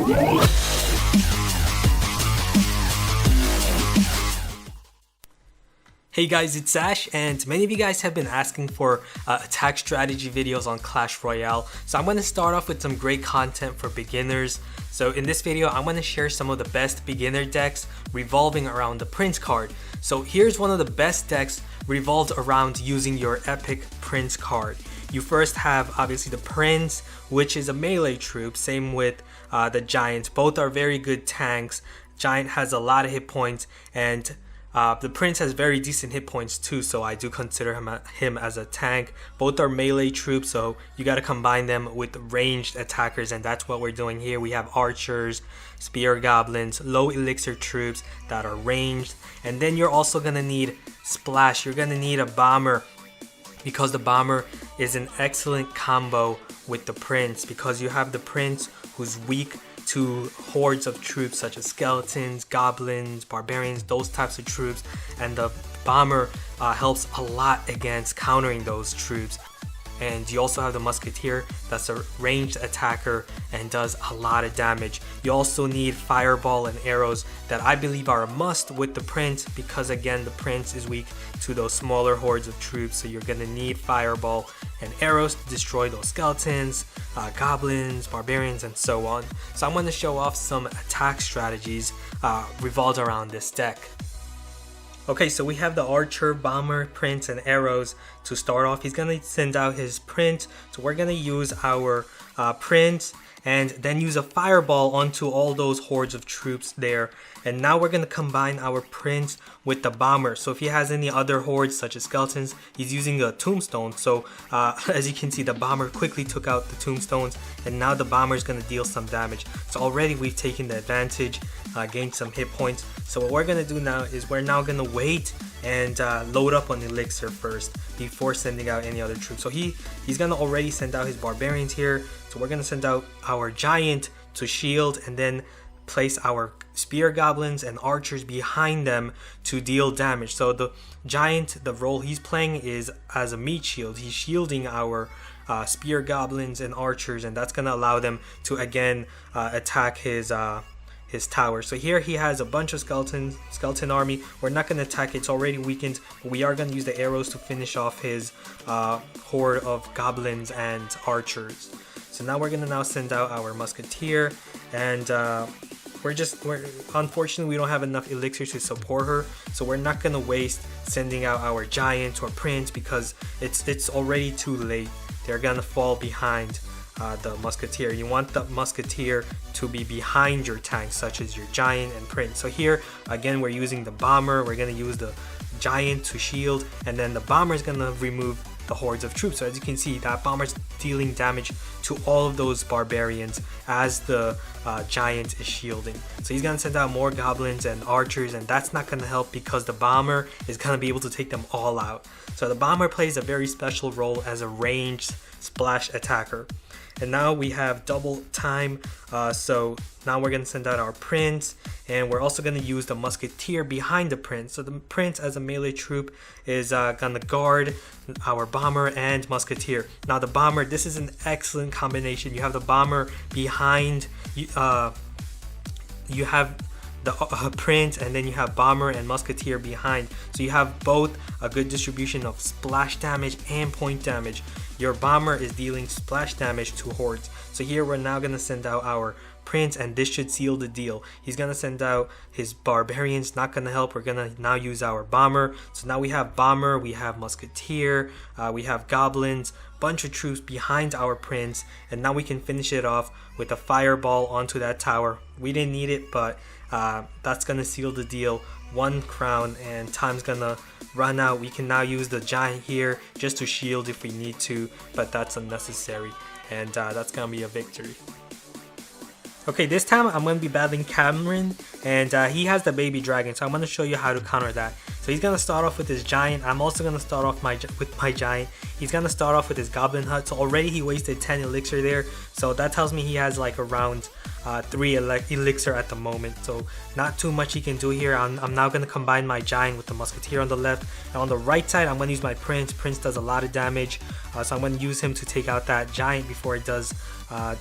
Hey guys, it's Ash, and many of you guys have been asking for attack strategy videos on Clash Royale. So I'm going to start off with some great content for beginners. So in this video, I'm going to share some of the best beginner decks revolving around the Prince card. So here's one of the best decks revolved around using your epic Prince card. You first have obviously the Prince, which is a melee troop, same with the Giant. Both are very good tanks. Giant has a lot of hit points, and the Prince has very decent hit points too, so I do consider him as a tank. Both are melee troops, so you got to combine them with ranged attackers, and that's what we're doing here. We have archers, spear goblins, low elixir troops that are ranged, and then you're also going to need splash. You're going to need a bomber, because the bomber is an excellent combo with the Prince, because you have the Prince who's weak to hordes of troops such as skeletons, goblins, barbarians, those types of troops, and the bomber helps a lot against countering those troops. And you also have the musketeer, that's a ranged attacker and does a lot of damage. You also need fireball and arrows that I believe are a must with the Prince, because again, the Prince is weak to those smaller hordes of troops, so you're gonna need fireball and arrows to destroy those skeletons, goblins, barbarians, and so on. So I'm going to show off some attack strategies revolved around this deck. Okay, so we have the archer, bomber, Prince, and arrows to start off. He's going to send out his Prince, so we're going to use our Prince and then use a fireball onto all those hordes of troops there. And now we're going to combine our Prince with the bomber. So if he has any other hordes such as skeletons, he's using a tombstone. So as you can see, the bomber quickly took out the tombstones, and now the bomber is going to deal some damage. So already we've taken the advantage, gained some hit points. So what we're going to do now is we're now going to wait and load up on elixir first before sending out any other troops. So he's going to already send out his barbarians here. So we're going to send out our giant to shield, and then place our spear goblins and archers behind them to deal damage. So the giant, the role he's playing is as a meat shield. He's shielding our spear goblins and archers, and that's going to allow them to again attack his tower. So here he has a bunch of skeleton army. We're not going to attack it, it's already weakened, but we are going to use the arrows to finish off his horde of goblins and archers. So now we're going to now send out our musketeer, and unfortunately we don't have enough elixir to support her, so we're not going to waste sending out our giant or Prince, because it's already too late. They're going to fall behind the musketeer. You want the musketeer to be behind your tanks such as your giant and Prince. So here again we're using the bomber. We're going to use the giant to shield, and then the bomber is going to remove the hordes of troops. So as you can see, that bomber's dealing damage to all of those barbarians as the giant is shielding. So he's going to send out more goblins and archers, and that's not going to help because the bomber is going to be able to take them all out. So the bomber plays a very special role as a ranged splash attacker. And now we have double time, so now we're going to send out our Prince, and we're also going to use the musketeer behind the Prince. So the Prince as a melee troop is going to guard our bomber and musketeer. Now the bomber, this is an excellent combination. You have the bomber behind, you have the Prince, and then you have bomber and musketeer behind, so you have both a good distribution of splash damage and point damage. Your bomber is dealing splash damage to hordes. So here we're now going to send out our Prince, and this should seal the deal. He's going to send out his barbarians, not going to help. We're going to now use our bomber. So now we have bomber, we have musketeer, we have goblins, bunch of troops behind our Prince, and now we can finish it off with a fireball onto that tower. We didn't need it, but that's going to seal the deal. 1 crown, and time's gonna run out. We can now use the giant here just to shield if we need to, but that's unnecessary, and that's gonna be a victory. Okay, this time I'm going to be battling Cameron, and he has the baby dragon, so I'm going to show you how to counter that. So he's going to start off with his giant. I'm also going to start off with my giant. He's going to start off with his goblin hut. So already he wasted 10 elixir there, so that tells me he has like around 3 elixir at the moment, so not too much he can do here. I'm now going to combine my giant with the musketeer on the left, and on the right side I'm going to use my Prince. Prince does a lot of damage. So I'm going to use him to take out that giant before it does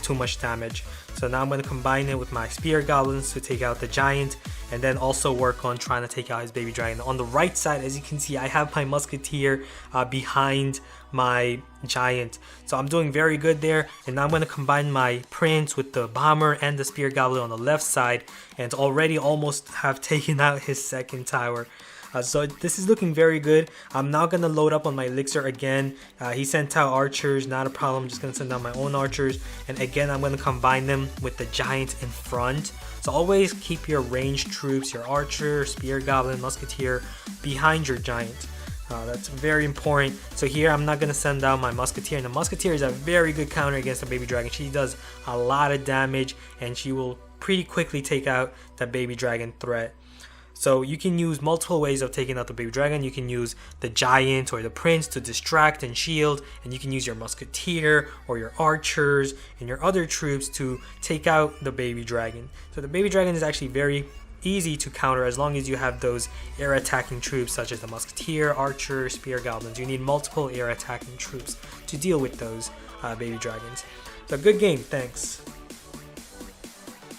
too much damage. So now I'm going to combine it with my spear goblins to take out the giant, and then also work on trying to take out his baby dragon. On the right side, as you can see, I have my musketeer behind my giant, so I'm doing very good there. And now I'm going to combine my prince with the bomber and the spear goblin on the left side, and already almost have taken out his second tower. So this is looking very good. I'm now going to load up on my elixir again. He sent out archers, not a problem. I'm just going to send out my own archers. And again, I'm going to combine them with the giant in front. So always keep your ranged troops, your archer, spear goblin, musketeer behind your giant. That's very important. So here I'm not going to send out my musketeer, and the musketeer is a very good counter against the baby dragon. She does a lot of damage, and she will pretty quickly take out the baby dragon threat. So you can use multiple ways of taking out the baby dragon. You can use the giant or the prince to distract and shield, and you can use your musketeer or your archers and your other troops to take out the baby dragon. So the baby dragon is actually very easy to counter as long as you have those air attacking troops such as the musketeer, archer, spear goblins. You need multiple air attacking troops to deal with those baby dragons. So good game, thanks.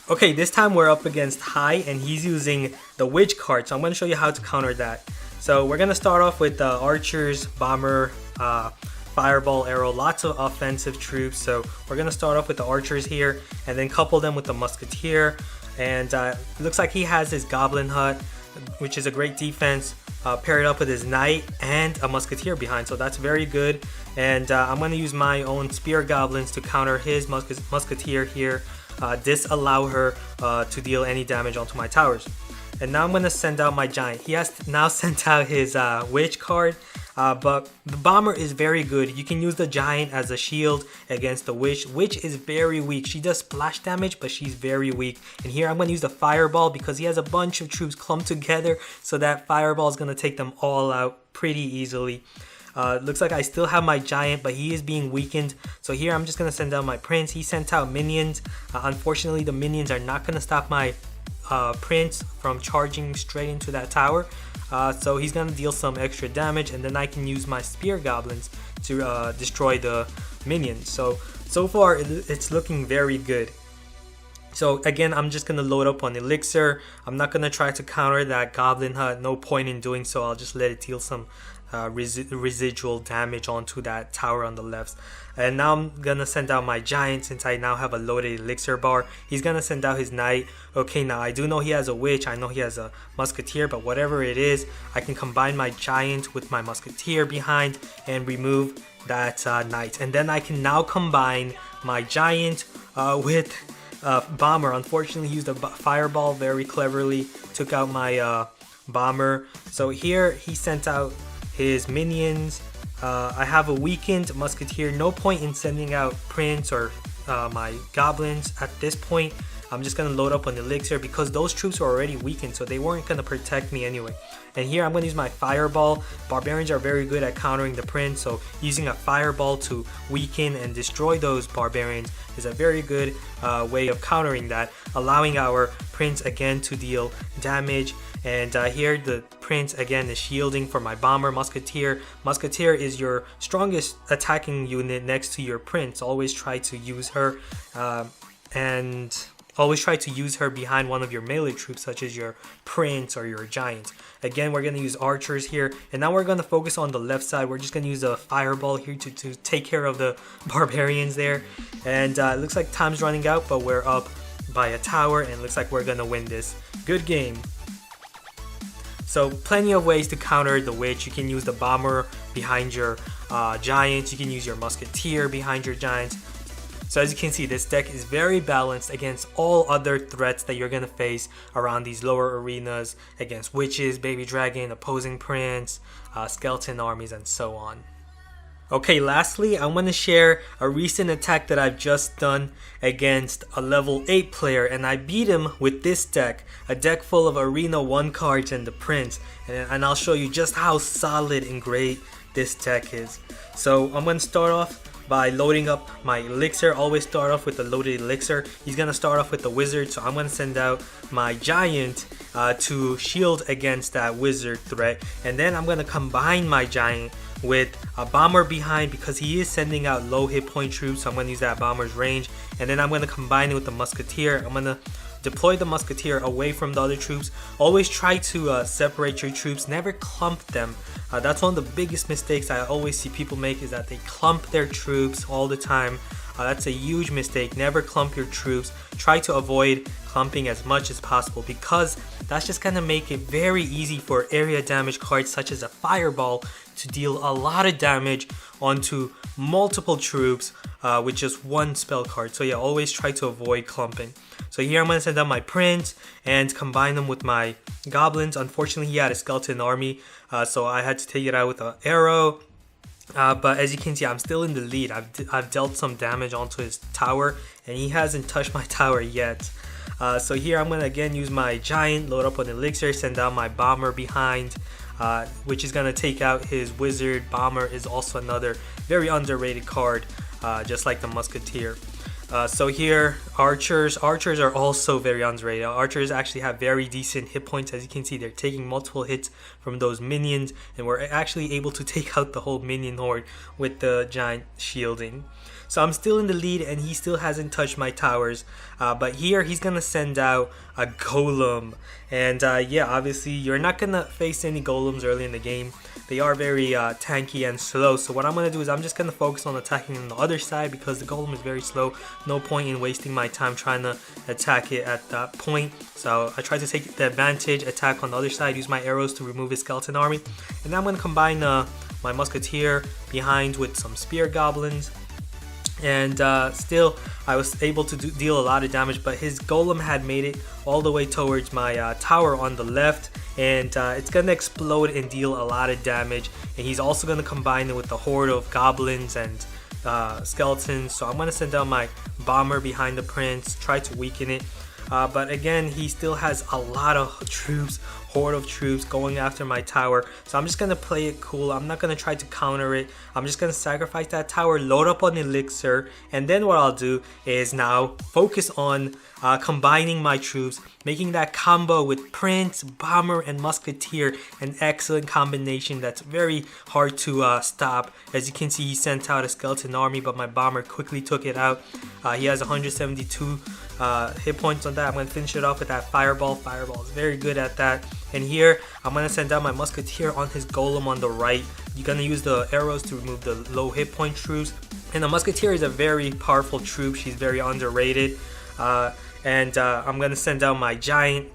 Okay, this time we're up against Hai, and he's using the witch card, so I'm going to show you how to counter that. So we're going to start off with archers, bomber, fireball, arrow, lots of offensive troops. So we're going to start off with the archers here, and then couple them with the musketeer. And it looks like he has his goblin hut, which is a great defense, paired up with his knight and a musketeer behind, so that's very good. And I'm going to use my own spear goblins to counter his musketeer here, disallow her to deal any damage onto my towers. And now I'm going to send out my giant. He has now sent out his witch card, but the bomber is very good. You can use the giant as a shield against the witch. Witch is very weak. She does splash damage, but she's very weak. And here I'm going to use the fireball because he has a bunch of troops clumped together, so that fireball is going to take them all out pretty easily. Looks like I still have my giant, but he is being weakened. So here I'm just going to send out my prince. He sent out minions. Unfortunately, the minions are not going to stop my prince from charging straight into that tower. So he's going to deal some extra damage, and then I can use my spear goblins to destroy the minions. So far it's looking very good. So again, I'm just going to load up on elixir. I'm not going to try to counter that goblin hut. No point in doing so. I'll just let it deal some residual damage onto that tower on the left. And now I'm gonna send out my giant since I now have a loaded elixir bar. He's gonna send out his knight. Okay, now I do know he has a witch, I know he has a musketeer, but whatever it is, I can combine my giant with my musketeer behind and remove that knight. And then I can now combine my giant with bomber. Unfortunately, he used a fireball very cleverly, took out my bomber. So here he sent out his minions. I have a weakened musketeer. No point in sending out prince or my goblins at this point. I'm just going to load up on elixir because those troops are already weakened, so they weren't going to protect me anyway. And here I'm going to use my fireball. Barbarians are very good at countering the prince, so using a fireball to weaken and destroy those barbarians is a very good way of countering that, allowing our prince again to deal damage. And here the prince again is shielding for my bomber. Musketeer is your strongest attacking unit next to your prince. Always try to use her and always try to use her behind one of your melee troops such as your prince or your giant. Again, we're going to use archers here, and now we're going to focus on the left side. We're just going to use a fireball here to take care of the barbarians there. And it looks like time's running out, but we're up by a tower, and it looks like we're going to win this. Good game. So plenty of ways to counter the witch. You can use the bomber behind your giants. You can use your musketeer behind your giants. So as you can see, this deck is very balanced against all other threats that you're going to face around these lower arenas, against witches, baby dragon, opposing prince, skeleton armies, and so on. Okay, lastly, I want to share a recent attack that I've just done against a level 8 player, and I beat him with this deck, a deck full of Arena 1 cards and the Prince, and I'll show you just how solid and great this deck is. So I'm going to start off by loading up my elixir. Always start off with the loaded elixir. He's going to start off with the wizard, so I'm going to send out my giant to shield against that wizard threat, and then I'm going to combine my giant with a bomber behind because he is sending out low hit point troops. So I'm going to use that bomber's range, and then I'm going to combine it with the musketeer. I'm going to deploy the musketeer away from the other troops. Always try to separate your troops, never clump them. That's one of the biggest mistakes I always see people make, is that they clump their troops all the time. That's a huge mistake. Never clump your troops. Try to avoid clumping as much as possible, because that's just gonna make it very easy for area damage cards such as a fireball to deal a lot of damage onto multiple troops with just one spell card. So yeah, always try to avoid clumping. So here I'm going to send out my prince and combine them with my goblins. Unfortunately, he had a skeleton army, so I had to take it out with an arrow. But as you can see, I'm still in the lead. I've dealt some damage onto his tower, and he hasn't touched my tower yet. So here I'm going to again use my giant, load up on elixir, send out my bomber behind, which is going to take out his wizard. Bomber is also another very underrated card, just like the musketeer. So here, archers are also very underrated. Archers actually have very decent hit points. As you can see, they're taking multiple hits from those minions, and we're actually able to take out the whole minion horde with the giant shielding. So I'm still in the lead, and he still hasn't touched my towers. But here he's gonna send out a golem, and yeah, obviously you're not gonna face any golems early in the game. They are very tanky and slow. So what I'm gonna do is I'm just gonna focus on attacking on the other side, because the golem is very slow. No point in wasting my time trying to attack it at that point. So I try to take the advantage, attack on the other side, use my arrows to remove his skeleton army, and then I'm gonna combine my musketeer behind with some spear goblins. And still I was able to deal a lot of damage, but his golem had made it all the way towards my tower on the left, and it's gonna explode and deal a lot of damage. And he's also gonna combine it with the horde of goblins and skeletons. So I'm gonna send out my bomber behind the prince, try to weaken it, but again, he still has a lot of troops, horde of troops going after my tower. So I'm just gonna play it cool. I'm not gonna try to counter it. I'm just gonna sacrifice that tower, load up on elixir, and then what I'll do is now focus on combining my troops, making that combo with prince, bomber, and musketeer an excellent combination that's very hard to stop. As you can see, he sent out a skeleton army, but my bomber quickly took it out. He has 172 hit points on that. I'm going to finish it off with that fireball. Fireball is very good at that. And here I'm going to send out my musketeer on his golem on the right. You're going to use the arrows to remove the low hit point troops. And the musketeer is a very powerful troop. She's very underrated. I'm going to send out my giant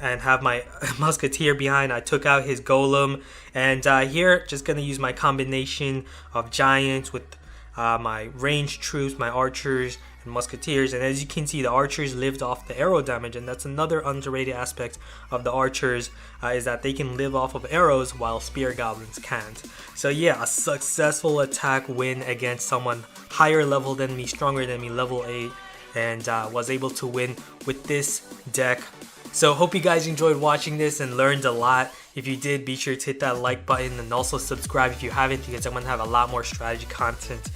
and have my musketeer behind. I took out his golem, and here just going to use my combination of giants with my ranged troops, my archers and musketeers. And as you can see, the archers lived off the arrow damage, and that's another underrated aspect of the archers, is that they can live off of arrows while spear goblins can't. So yeah, a successful attack win against someone higher level than me, stronger than me, level 8, and was able to win with this deck. So hope you guys enjoyed watching this and learned a lot. If you did, be sure to hit that like button and also subscribe if you haven't, because I'm going to have a lot more strategy content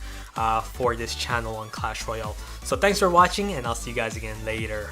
for this channel on Clash Royale. So thanks for watching, and I'll see you guys again later.